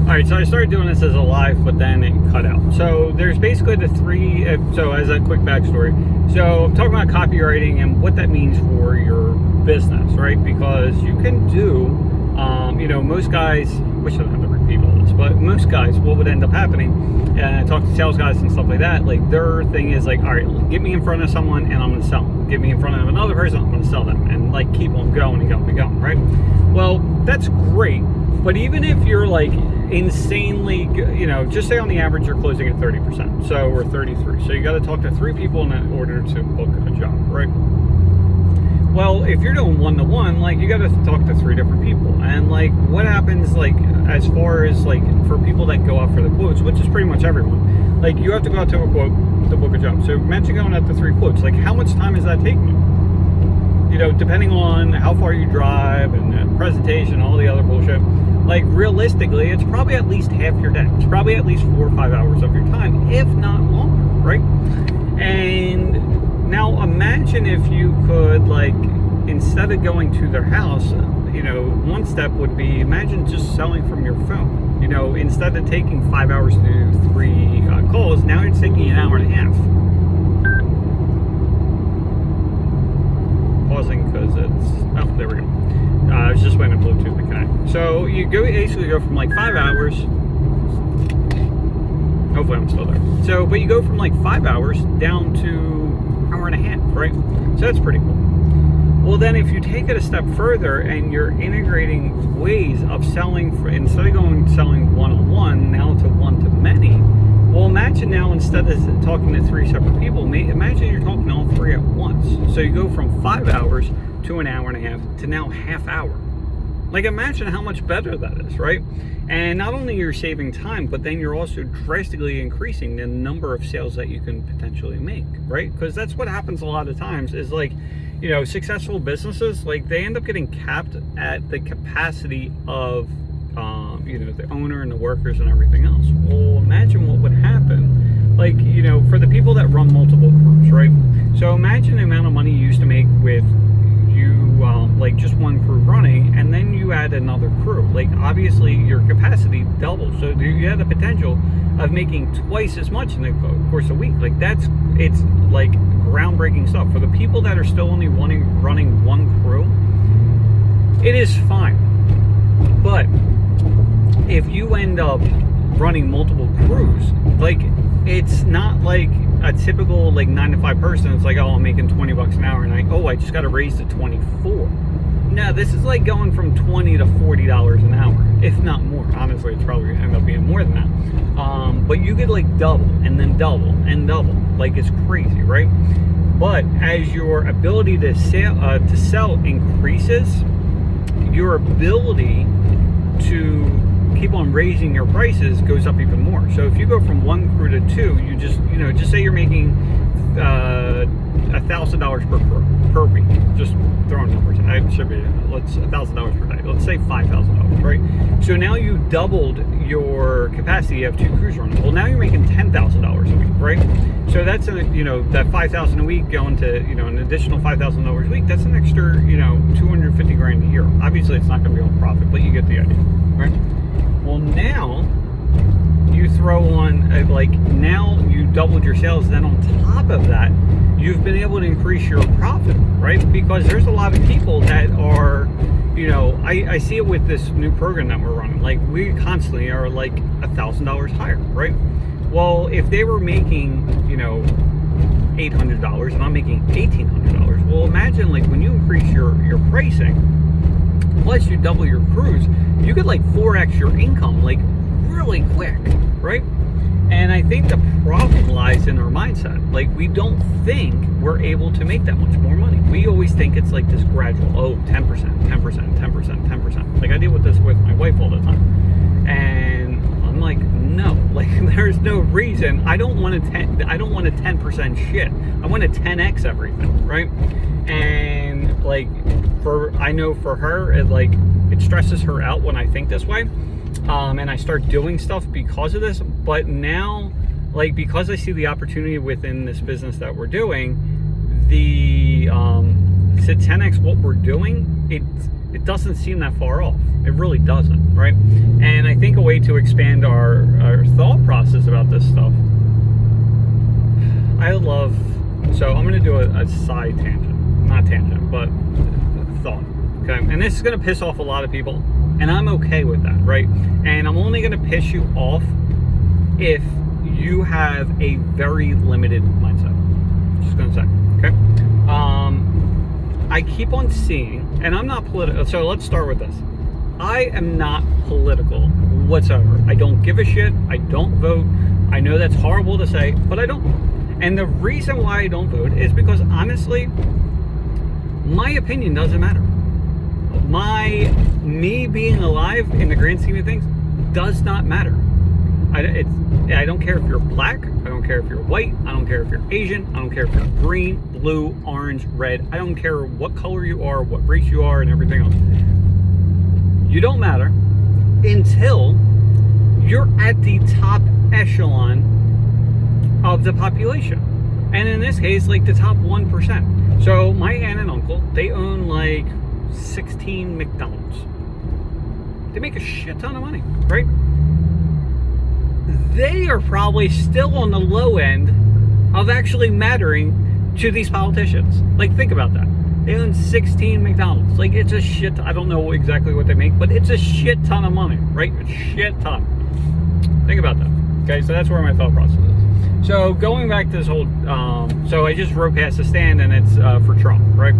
Alright, so I started doing this as a live, but then it cut out. So there's basically the three, so as a quick backstory. So I'm talking about copywriting and what that means for your business, right? Because you can do, most guys, wish I didn't have to repeat all this, but most guys, what would end up happening, and I talk to sales guys and stuff like that, like their thing is like, all right, get me in front of someone and I'm going to sell them. Get me in front of another person, I'm going to sell them. And like keep on going and going and going, right? Well, that's great. But even if you're like insanely, just say on the average you're closing at 30%, so or 33. So you got to talk to 3 people in order to book a job, right? Well, if you're doing one-to-one, like you got to talk to 3 different people, and like what happens, like as far as like for people that go out for the quotes, which is pretty much everyone, like you have to go out to a quote to book a job. So mention going out to 3 quotes, like how much time is that taking you? Depending on how far you drive and the presentation, all the other bullshit, like realistically, it's probably at least half your day. It's probably at least 4 or 5 hours of your time, if not longer, right? And now imagine if you could, like, instead of going to their house, one step would be, imagine just selling from your phone. Instead of taking 5 hours to do 3 calls, now it's taking an hour and a half. Pausing because there we go. I was just waiting on Bluetooth to connect. So you basically go from like 5 hours. Hopefully I'm still there. So, but you go from like 5 hours down to hour and a half, right? So that's pretty cool. Well, then if you take it a step further and you're integrating ways of selling, instead of selling one-on-one, now to one-to-many. Well, imagine now instead of talking to 3 separate people, imagine you're talking to all 3 at once. So you go from 5 hours to an hour and a half to now half hour. Like imagine how much better that is, right? And not only you're saving time, but then you're also drastically increasing the number of sales that you can potentially make, right? Because that's what happens a lot of times is like, successful businesses, like they end up getting capped at the capacity of the owner and the workers and everything else. Well, imagine what would happen, like, for the people that run multiple crews, right? So imagine the amount of money you used to make with like just one crew running, and then you add another crew. Like obviously your capacity doubles, so you have the potential of making twice as much in the course of a week. Like it's like groundbreaking stuff. For the people that are still only running one crew, it is fine. But if you end up running multiple crews, like it's not like a typical like 9-to-5 person. It's like, oh, I'm making $20 an hour, and I just got to raise to 24. No, this is like going from $20 to $40 an hour, if not more. Honestly, it's probably gonna end up being more than that. But you could like double and then double and double, like it's crazy, right? But as your ability to sell increases, your ability to keep on raising your prices goes up even more. So if you go from 1 crew to 2, you just say you're making $1,000 per week. Just throwing numbers in. It should be $1,000 per day. Let's say $5,000, right? So now you doubled your capacity. You have 2 crews running. Well, now you're making $10,000 a week, right? So that's that $5,000 a week going to an additional $5,000 a week. That's an extra $250,000 a year. Obviously, it's not going to be all profit, but you get the idea, right? Well, now you throw on now you doubled your sales. Then on top of that, you've been able to increase your profit, right? Because there's a lot of people that are, I see it with this new program that we're running. Like we constantly are like $1,000 higher, right? Well, if they were making, $800 and I'm making $1,800, well, imagine like when you increase your pricing, plus you double your crews, you could like 4x your income like really quick, right? And I think the problem lies in our mindset. Like we don't think we're able to make that much more money. We always think it's like this gradual, 10%, 10%, 10%, 10%. Like I deal with this with my wife all the time. And I'm like, no, like there's no reason. I don't want a 10% shit. I want to 10x everything, right? And like I know for her, it stresses her out when I think this way. And I start doing stuff because of this. But now, like, because I see the opportunity within this business that we're doing, to 10x what we're doing, it doesn't seem that far off. It really doesn't, right? And I think a way to expand our thought process about this stuff, so I'm going to do a side tangent, not tangent, but thought, okay? And this is going to piss off a lot of people, and I'm okay with that, right? And I'm only going to piss you off if you have a very limited mindset. Just going to say, okay? I keep on seeing, and I'm not political, so let's start with this. I am not political whatsoever. I don't give a shit. I don't vote. I know that's horrible to say, but I don't. And the reason why I don't vote is because, honestly, my opinion doesn't matter. Me being alive in the grand scheme of things does not matter. I don't care if you're black. I don't care if you're white. I don't care if you're Asian. I don't care if you're green, blue, orange, red. I don't care what color you are, what race you are, and everything else. You don't matter until you're at the top echelon of the population. And in this case, like the top 1%. So my aunt and uncle, they own like 16 McDonald's. They make a shit ton of money, right? They are probably still on the low end of actually mattering to these politicians. Like, think about that. They own 16 McDonald's. Like, it's a shit. I don't know exactly what they make, but it's a shit ton of money, right? A shit ton. Think about that. Okay, so that's where my thought process is. So going back to this whole, so I just rode past the stand, and it's for Trump, right?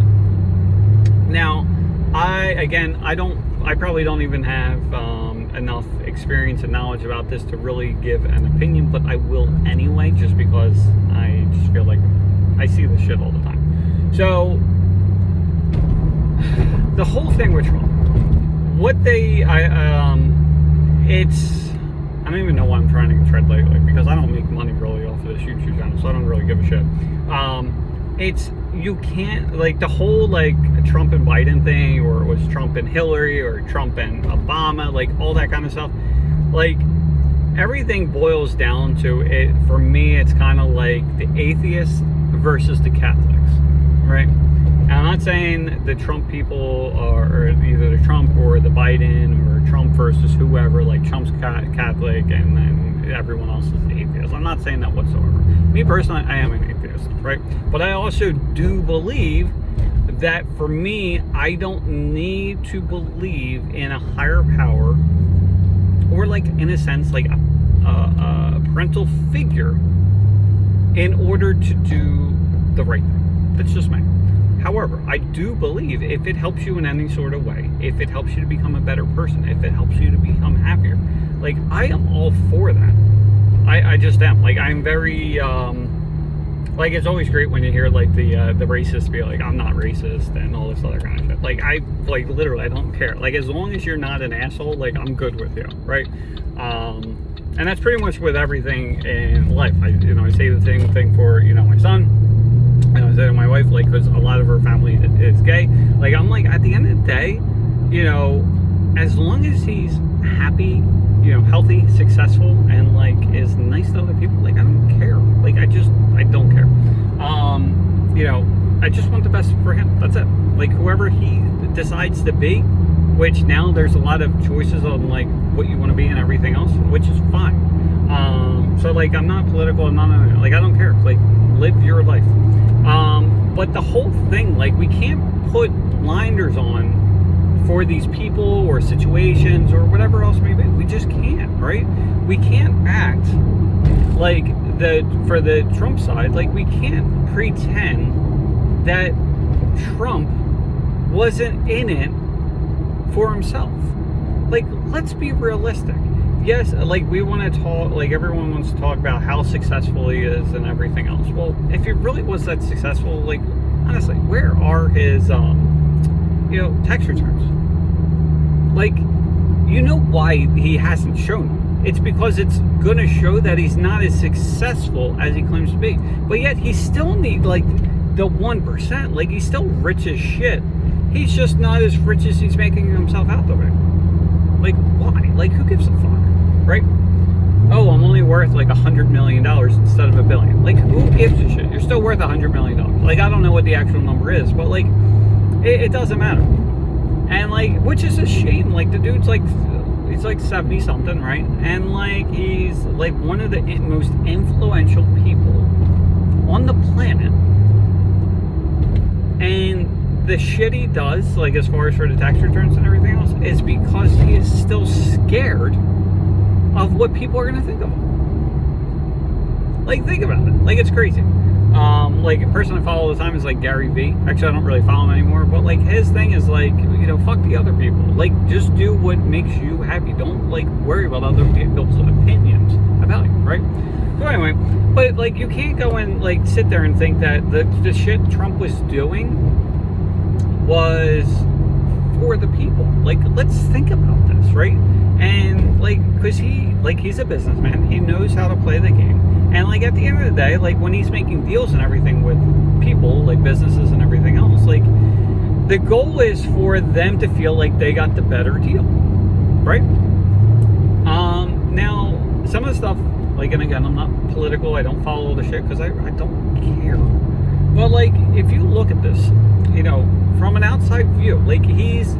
Now, I probably don't even have enough experience and knowledge about this to really give an opinion, but I will anyway, just because I just feel like I see this shit all the time. So the whole thing with Trump, I don't even know why I'm trying to tread lightly, because I don't make money really off of this YouTube channel, so I don't really give a shit. You can't, like, the whole, like, Trump and Biden thing, or it was Trump and Hillary, or Trump and Obama, like, all that kind of stuff. Like, everything boils down to it. For me, it's kind of like the atheists versus the Catholics, right? And I'm not saying the Trump people are either the Trump or the Biden, or Trump versus whoever, like Trump's Catholic and then everyone else is atheist. I'm not saying that whatsoever. Me personally, I am an atheist, right? But I also do believe that for me, I don't need to believe in a higher power, or like, in a sense, like a parental figure in order to do the right thing. That's just me. However, I do believe if it helps you in any sort of way, if it helps you to become a better person, if it helps you to become happier, like, I am all for that. I just am. Like, I'm very, like, it's always great when you hear, like, the racists be like, I'm not racist, and all this other kind of shit. Like, literally, I don't care. Like, as long as you're not an asshole, like, I'm good with you, right? And that's pretty much with everything in life. I say the same thing for, my son. And I said to my wife, like, because a lot of her family is gay. Like, I'm like, at the end of the day, as long as he's happy, healthy, successful, and, like, is nice to other people, like, I don't care. Like, I don't care. I just want the best for him. That's it. Like, whoever he decides to be, which now there's a lot of choices on, like, what you want to be and everything else, which is fine. So, like, I'm not political. I'm not, like, I don't care. Like, live your life. But the whole thing, like, we can't put blinders on for these people or situations or whatever else may be. We just can't, right? We can't act like for the Trump side, like, we can't pretend that Trump wasn't in it for himself. Like, let's be realistic. Yes, like, we want to talk, like, everyone wants to talk about how successful he is and everything else. Well, if he really was that successful, like, honestly, where are his, tax returns? Like, why he hasn't shown them. It's because it's going to show that he's not as successful as he claims to be. But yet, he still needs, like, the 1%. Like, he's still rich as shit. He's just not as rich as he's making himself out to be. Like, why? Like, who gives a fuck? Right? Oh, I'm only worth like $100 million instead of $1 billion. Like, who gives a shit? You're still worth $100 million. Like, I don't know what the actual number is, but, like, it doesn't matter. And, like, which is a shame. Like, the dude's like, he's like 70 something, right? And like he's like one of the most influential people on the planet. And the shit he does, like as far as for the tax returns and everything else, is because he is still scared of what people are going to think of him. Like, think about it. Like, it's crazy. Like, a person I follow all the time is like Gary Vee. Actually, I don't really follow him anymore, but like his thing is like, you know, fuck the other people. Like, just do what makes you happy. Don't like worry about other people's opinions about you, right? So anyway, but like you can't go and like sit there and think that the shit Trump was doing was for the people. Like, let's think about this, right? And like, because he's a businessman, he knows how to play the game. And like at the end of the day, like when he's making deals and everything with people, like businesses and everything else, like the goal is for them to feel like they got the better deal, right? Now some of the stuff, like, and again, I'm not political, I don't follow the shit because I don't care. But like, if you look at this, you know, from an outside view, like he's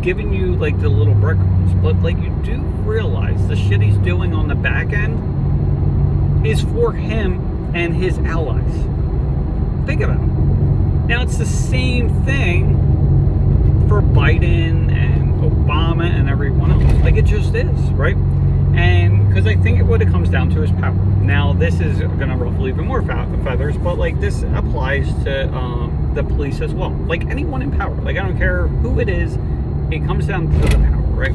giving you like the little breadcrumbs, but like you do realize the shit he's doing on the back end is for him and his allies. Think about it. Now it's the same thing for Biden and Obama and everyone else. Like it just is, right? And because I think what it comes down to is power. Now this is going to ruffle even more feathers, but like this applies to the police as well. Like anyone in power. Like I don't care who it is, it comes down to the power, right?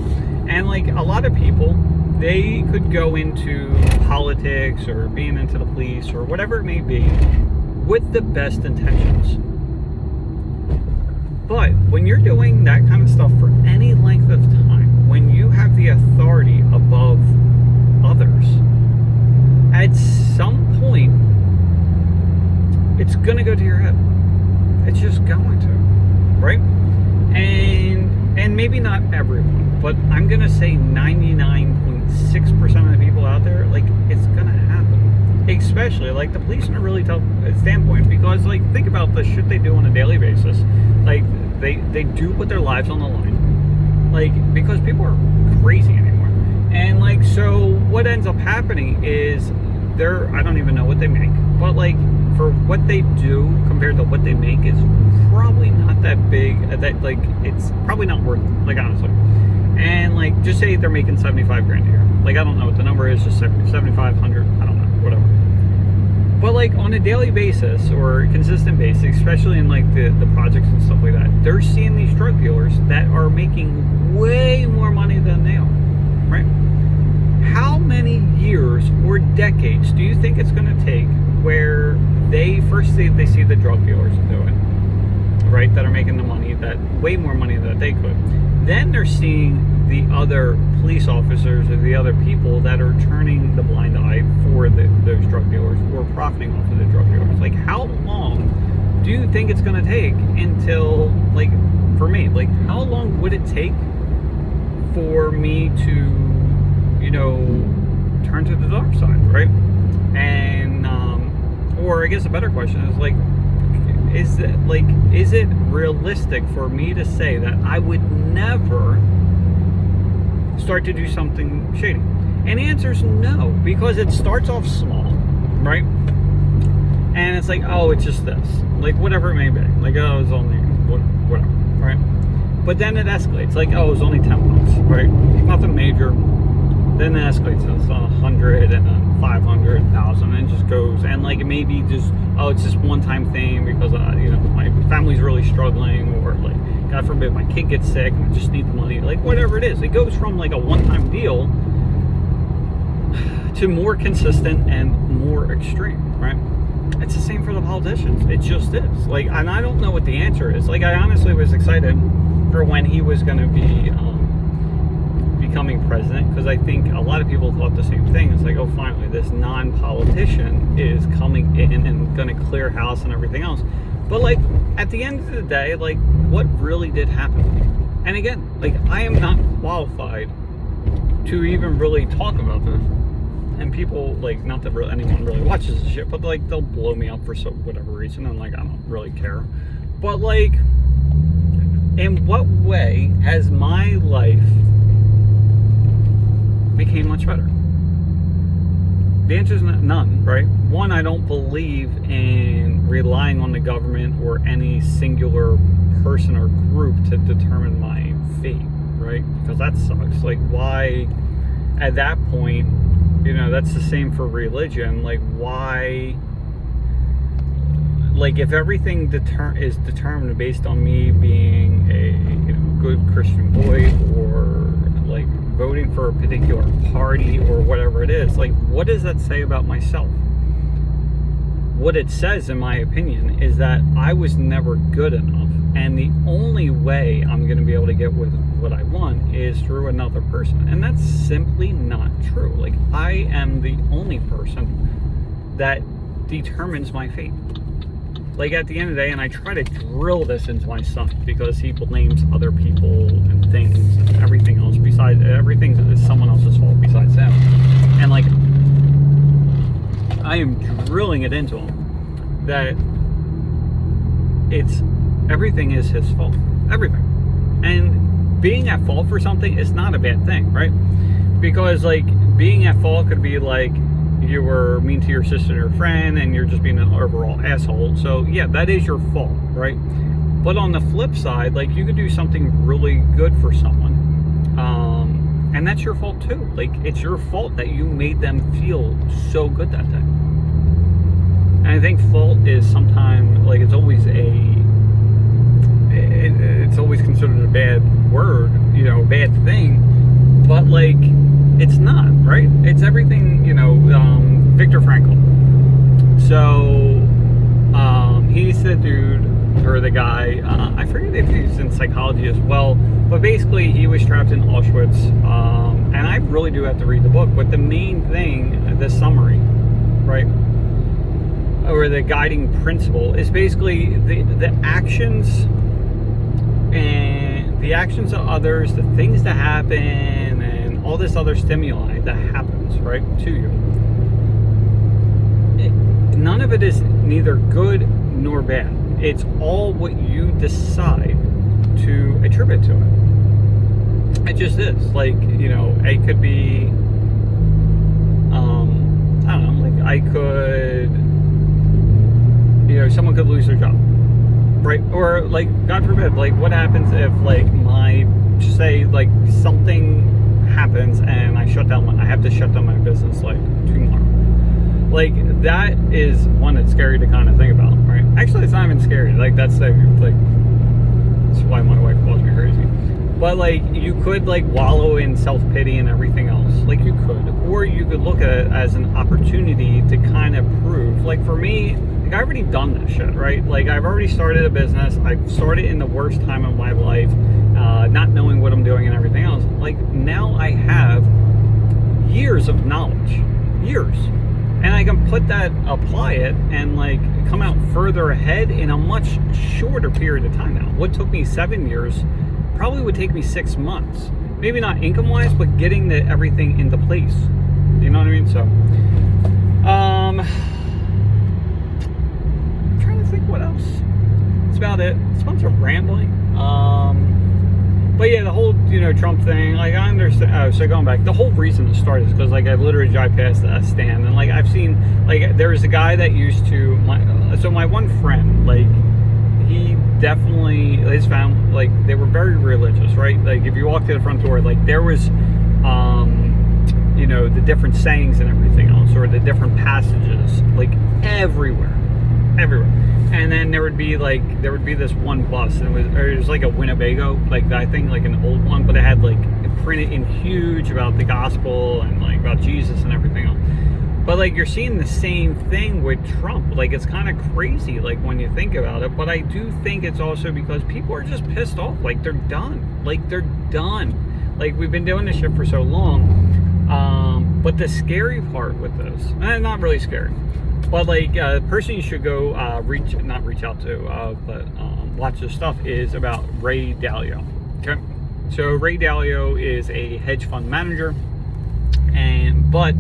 And like a lot of people, they could go into politics or being into the police or whatever it may be with the best intentions. But when you're doing that kind of stuff for any length of time, when you have the authority above others, at some point, it's going to go to your head. It's just going to, right? And maybe not everyone, but I'm going to say 99.6% of the people out there, like, it's going to happen. Especially, like, the police in a really tough standpoint, because, like, think about the shit they do on a daily basis. Like, they do put their lives on the line. Like, because people are crazy anymore. And, like, so what ends up happening is I don't even know what they make, but, like, for what they do compared to what they make is probably not that big, that, like, it's probably not worth it, like, honestly. And, like, just say they're making 75 grand a year. Like, I don't know what the number is, just 7,500, I don't know, whatever. But, like, on a daily basis or consistent basis, especially in, like, the projects and stuff like that, they're seeing these drug dealers that are making way more money than they are, right? How many years or decades do you think it's going to take where they see the drug dealers do it, right, that are making the money, that way more money than they could. Then they're seeing the other police officers or the other people that are turning the blind eye for those drug dealers or profiting off of the drug dealers. Like, how long do you think it's going to take until, like, for me, like, how long would it take for me to, you know, turn to the dark side, right? And, or I guess a better question is, like, is it realistic for me to say that I would never start to do something shady? And the answer is no, because it starts off small, right? And it's like, oh, it's just this, like, whatever it may be, like, oh, it's only whatever, right? But then it escalates, like, oh, it's only 10 bucks, right? Nothing major. Then it escalates to 100 and then 500, 1,000, and it just goes. And like, maybe just, oh, it's just one-time thing because you know, my family's really struggling, or like, God forbid, my kid gets sick and I just need the money. Like, whatever it is, it goes from like a one-time deal to more consistent and more extreme, right? It's the same for the politicians. It just is. Like, and I don't know what the answer is. Like, I honestly was excited for when he was going to be becoming president, because I think a lot of people thought the same thing. It's like, oh, finally, this non-politician is coming in and going to clear house and everything else. But like, at the end of the day, like, what really did happen? And again, like, I am not qualified to even really talk about this. And people, like, not that anyone really watches this shit, but like, they'll blow me up for whatever reason, and like, I don't really care. But like, in what way has my life became much better? The answer is none, right? One, I don't believe in relying on the government or any singular person or group to determine my fate, right? Because that sucks. Like, why, at that point, that's the same for religion. Like, why, like, if everything is determined based on me being a good Christian boy, or like voting for a particular party or whatever it is, like, what does that say about myself? What it says, in my opinion, is that I was never good enough, and the only way I'm going to be able to get with what I want is through another person. And that's simply not true. Like, I am the only person that determines my fate. Like, at the end of the day, and I try to drill this into my son, because he blames other people and things and everything else besides, everything is someone else's fault besides him. And like, I am drilling it into him that everything is his fault. Everything. And being at fault for something is not a bad thing, right? Because like, being at fault could be like, you were mean to your sister or friend and you're just being an overall asshole. So yeah, that is your fault, right? But on the flip side, like, you could do something really good for someone, and that's your fault too. Like, it's your fault that you made them feel so good that day. And I think fault is sometimes, like, it's always considered a bad word, a bad thing, but like, it's not, right? It's everything, Viktor Frankl. So, he's the dude, or the guy, I forget if he's in psychology as well, but basically he was trapped in Auschwitz, and I really do have to read the book, but the main thing, the summary, right, or the guiding principle, is basically the actions, and the actions of others, the things that happen, and all this other stimuli that happens, right, to you. None of it is neither good nor bad. It's all what you decide to attribute to it. It just is. Like, it could be, I don't know, like, I could, someone could lose their job, right? Or, like, God forbid, like, what happens if, like, say, like, something happens and I have to shut down my business, like, tomorrow. Like, that is one that's scary to kind of think about, right? Actually, it's not even scary. Like, that's why my wife calls me crazy. But like, you could like wallow in self-pity and everything else. Like, you could. Or you could look at it as an opportunity to kind of prove. Like, for me, like, I've already done this shit, right? Like, I've already started a business. I've started in the worst time of my life, not knowing what I'm doing and everything else. Like, now I have years of knowledge. Years. And I can apply it, and like come out further ahead in a much shorter period of time now. What took me 7 years probably would take me 6 months. Maybe not income-wise, but getting everything into place. You know what I mean? So, I'm trying to think what else. That's about it. It's a bunch of rambling. But yeah, the whole, Trump thing, like, I understand. So going back, the whole reason it started is because, like, I literally drive past that stand, and, like, I've seen, like, there's a guy that used to, my one friend, like, he definitely, his family, like, they were very religious, right? Like, if you walk to the front door, like, there was, the different sayings and everything else, or the different passages, like, everywhere. And then there would be this one bus, and it was like a Winnebago, like, I think like an old one, but it had like printed in huge about the gospel and like about Jesus and everything else. But like, you're seeing the same thing with Trump. Like, it's kind of crazy, like, when you think about it. But I do think it's also because people are just pissed off. Like, they're done. Like, they're done. Like, we've been doing this shit for so long. But the scary part with this, not really scary, but like, the person you should go watch this stuff is about Ray Dalio. Okay, so Ray Dalio is a hedge fund manager, but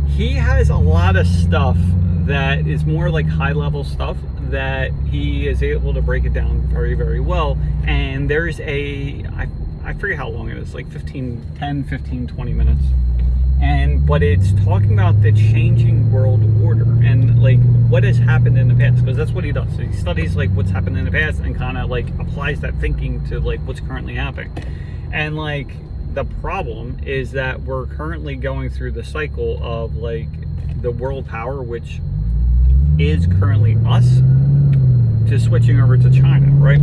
he has a lot of stuff that is more like high level stuff that he is able to break it down very, very well. And there's I forget how long it is, like 20 minutes. but it's talking about the changing world order and like what has happened in the past, because that's what he does. So he studies like what's happened in the past and kind of like applies that thinking to like what's currently happening. And like the problem is that we're currently going through the cycle of like the world power, which is currently us, to switching over to China, right?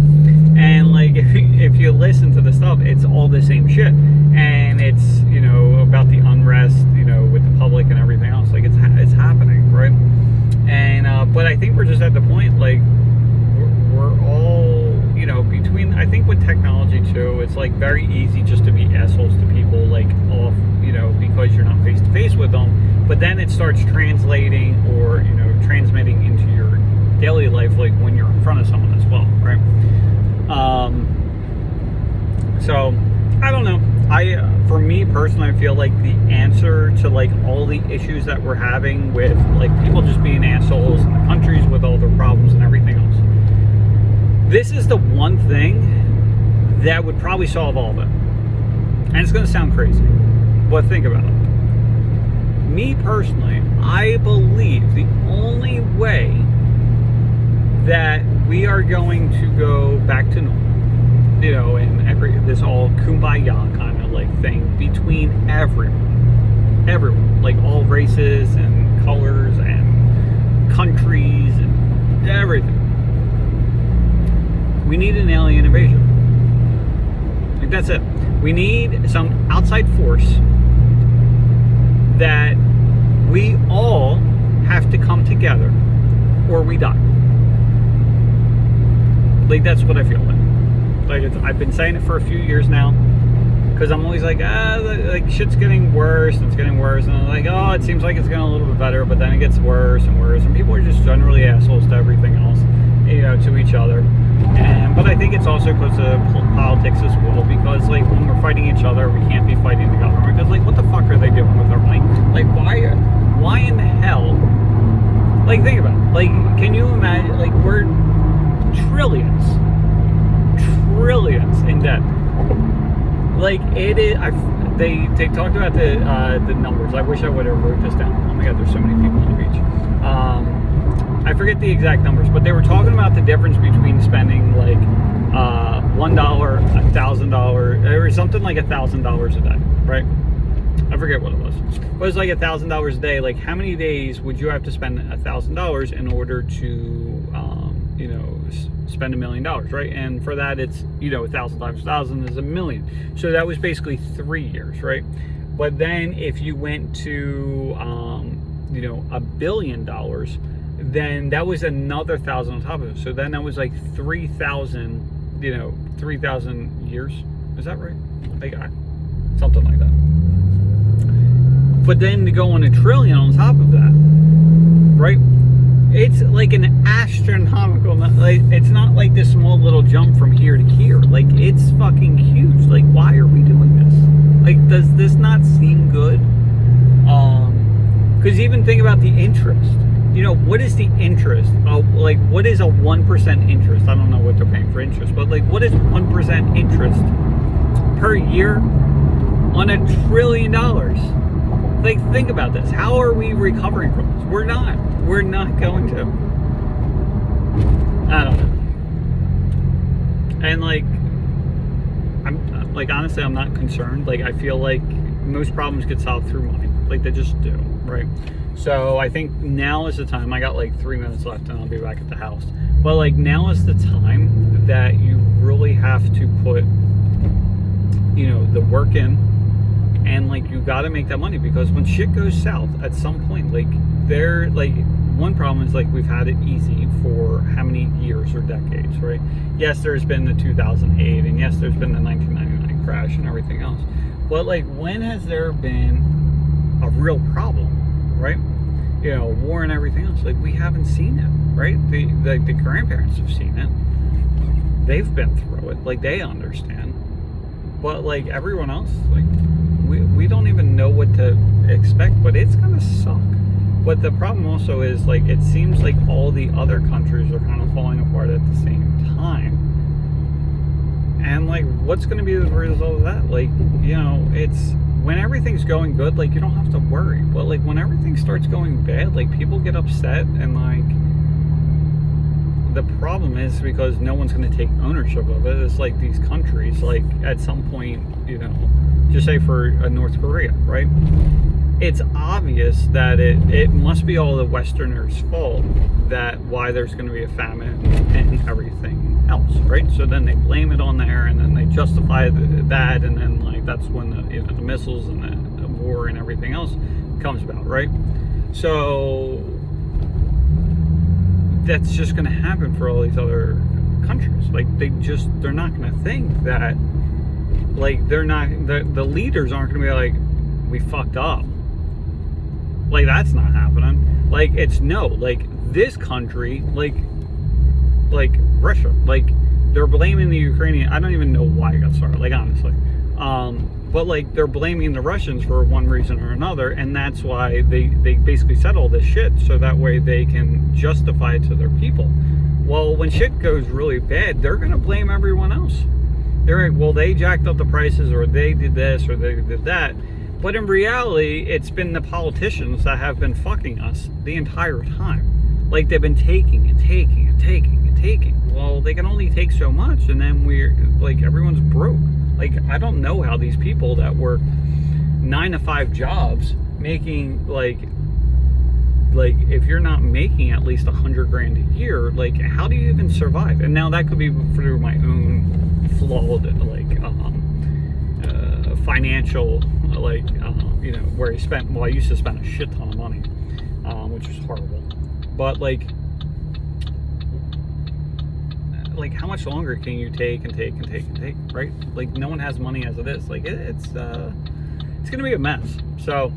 And like if you listen to the stuff, it's all the same shit, and it's, you know, about the unrest, you know, with the public and everything else. Like it's happening, right? And but I think we're just at the point, like we're all, you know, between, I think with technology too, it's like very easy just to be assholes to people, like off, you know, because you're not face to face with them. But then it starts translating or, you know, transmitting into your daily life, like when you're in front of someone as well, right? So I don't know. For me personally, I feel like the answer to like all the issues that we're having with like people just being assholes in the countries with all their problems and everything else, this is the one thing that would probably solve all of it. And it's going to sound crazy, but think about it. Me personally, I believe the only way that we are going to go back to normal, you know, and this all kumbaya kind of like thing between everyone, like all races and colors and countries and everything. We need an alien invasion. Like that's it. We need some outside force that we all have to come together or we die. Like that's what I feel like. I've been saying it for a few years now, because I'm always like, like shit's getting worse, it's getting worse, and I'm like, oh, it seems like it's getting a little bit better, but then it gets worse and worse, and people are just generally assholes to everything else, you know, to each other. But I think it's also because of politics as well, because like when we're fighting each other, we can't be fighting the government, because like what the fuck are they doing with our money? Like why in the hell? Like think about it. Like can you imagine? Like we're trillions in debt. Like it is. They talked about the numbers. I wish I would have wrote this down. Oh my god, there's so many people on the beach. I forget the exact numbers, but they were talking about the difference between spending like $1, $1,000, or something like $1,000 a day, right? I forget what it was. But it was like $1,000 a day. Like how many days would you have to spend $1,000 in order to, you know, spend $1 million, right? And for that, it's, you know, 1,000 times 1,000 is 1,000,000. So that was basically 3 years, right? But then if you went to, you know, $1 billion, then that was another 1,000 on top of it. So then that was like 3,000, you know, 3,000 years. Is that right? Like something like that. But then to go on $1 trillion on top of that, right? It's like an astronomical, like it's not like this small little jump from here to here. Like it's fucking huge. Like why are we doing this? Like does this not seem good? Because even think about the interest. You know, what is the interest? Like what is a 1% interest? I don't know what they're paying for interest, but like what is 1% interest per year on $1 trillion? Like think about this. How are we recovering from this? We're not going to. I don't know. And like I'm like honestly I'm not concerned. Like I feel like most problems get solved through money. Like they just do, right? So I think now is the time. I got like 3 minutes left and I'll be back at the house. But like now is the time that you really have to put, you know, the work in. And like you got to make that money, because when shit goes south at some point, like one problem is like we've had it easy for how many years or decades, right? Yes, there's been the 2008, and yes, there's been the 1999 crash and everything else. But like when has there been a real problem, right? You know, war and everything else. Like we haven't seen it, right? The grandparents have seen it. They've been through it. Like they understand. But like everyone else, like we don't even know what to expect, but it's gonna suck. But the problem also is like it seems like all the other countries are kind of falling apart at the same time. And like what's gonna be the result of that? Like, you know, when everything's going good, like, you don't have to worry. But like when everything starts going bad, like, people get upset, and like the problem is because no one's going to take ownership of it. It's like these countries, like at some point, you know, just say for North Korea, right? It's obvious that it must be all the Westerners' fault that why there's going to be a famine and everything else, right? So then they blame it on there, and then they justify that, and then like that's when the, you know, the missiles and the war and everything else comes about, right? So that's just going to happen for all these other countries. Like they're not going to think that, like, they're not, the leaders aren't going to be like, we fucked up. Like, that's not happening. Like, it's no, like this country, like Russia, like they're blaming the Ukrainian. I don't even know why it got started, like, honestly. But like they're blaming the Russians for one reason or another, and that's why they basically said all this shit, so that way they can justify it to their people. Well, when shit goes really bad, they're gonna blame everyone else. They're like, well, they jacked up the prices, or they did this, or they did that. But in reality, it's been the politicians that have been fucking us the entire time. Like, they've been taking and taking and taking and taking. Well, they can only take so much, and then we're like, everyone's broke. Like, I don't know how these people that work 9-to-5 jobs making like if you're not making at least $100,000 a year, like, how do you even survive? And now that could be through my own flawed, like, financial, like, you know, where I used to spend a shit ton of money, which was horrible. But like how much longer can you take and take and take and take, right? Like, no one has money as it is. Like, it's gonna be a mess. So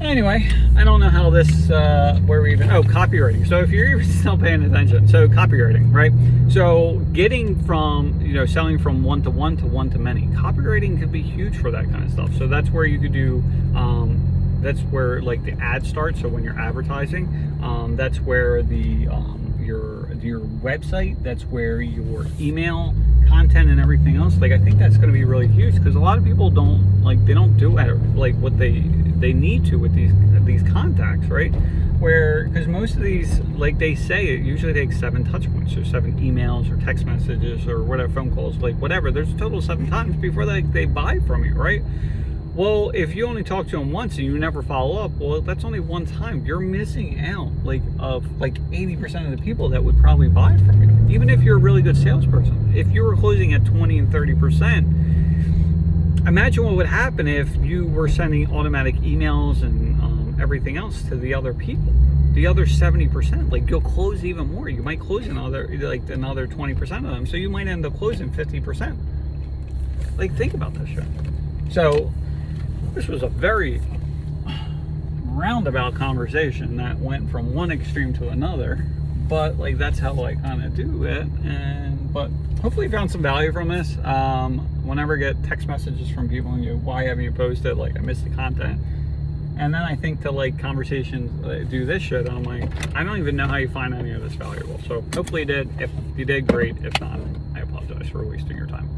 anyway, I don't know how this where we even, copywriting. So if you're even still paying attention, so copywriting, right? So getting from, you know, selling from one to one to one to many, copywriting could be huge for that kind of stuff. So that's where you could do that's where like the ad starts. So when you're advertising, that's where the your website, that's where your email content and everything else. Like, I think that's going to be really huge, because a lot of people don't do like what they need to with these contacts, right? Where, because most of these, like they say, it usually takes 7 touch points, or 7 emails or text messages or whatever, phone calls, like whatever. There's a total of 7 times before they buy from you, right? Well, if you only talk to them once and you never follow up, well, that's only one time. You're missing out of 80% of the people that would probably buy from you. Even if you're a really good salesperson. If you were closing at 20 and 30%, imagine what would happen if you were sending automatic emails and everything else to the other people. The other 70%, like, you'll close even more. You might close another 20% of them. So you might end up closing 50%. Like, think about that shit. So this was a very roundabout conversation that went from one extreme to another, but like, that's how I kind of do it. But hopefully you found some value from this. Whenever I get text messages from people and why haven't you posted, like, I missed the content, and then I think to like conversations do this shit, I'm like, I don't even know how you find any of this valuable. So hopefully you did. If you did, great. If not, I apologize for wasting your time.